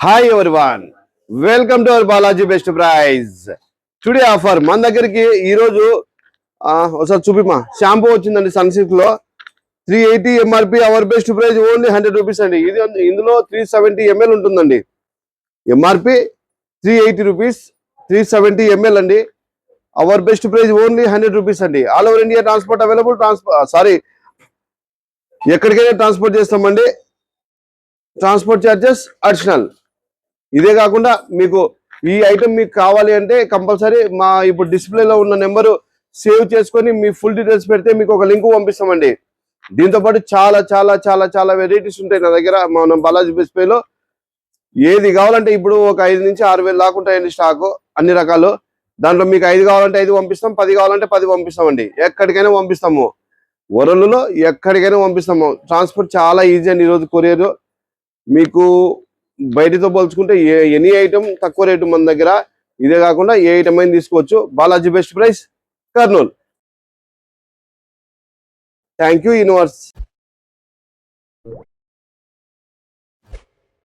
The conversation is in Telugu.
Hi everyone, welcome to our Balaji best price. Today offer మన దగ్గరికి ఈరోజు ఒకసారి చూపిమా షాంపూ వచ్చిందండి సన్ సిల్క్ లో 380 MRP. Our best price only 100 rupees అండి. ఇందులో 370 ml ఉంటుందండి. ఎంఆర్పి 380 రూపీస్, 370 ml అండి. Our best price only 100 rupees అండి. All over India transport available. ఎక్కడికైనా ట్రాన్స్పోర్ట్ చేస్తామండి. Transport charges additional. ఇదే కాకుండా మీకు ఈ ఐటమ్ మీకు కావాలి అంటే కంపల్సరీ మా ఇప్పుడు డిస్ప్లేలో ఉన్న నెంబరు సేవ్ చేసుకొని మీ ఫుల్ డీటెయిల్స్ పెడితే మీకు ఒక లింక్ పంపిస్తామండి. దీంతో పాటు చాలా చాలా చాలా చాలా వెరైటీస్ ఉంటాయి నా దగ్గర. మనం బాలాజీ బెస్ట్ పేలో ఏది కావాలంటే ఇప్పుడు ఒక 5 నుంచి 6 వేలు దాకా ఉంటాయండి స్టాకు, అన్ని రకాలు. దాంట్లో మీకు 5 కావాలంటే 5 పంపిస్తాం, 10 కావాలంటే 10 పంపిస్తామండి. ఎక్కడికైనా పంపిస్తాము, వరల్డ్లో ఎక్కడికైనా పంపిస్తాము. ట్రాన్స్పోర్ట్ చాలా ఈజీ అండి. ఈరోజు కొరియర్ మీకు బయటతో పోల్చుకుంటే ఎనీ ఐటమ్ తక్కువ రేటు మన దగ్గర. ఇదే కాకుండా ఏ ఐటమ్ అయినా తీసుకోవచ్చు. Balaji best price, Kurnool. Thank you universe.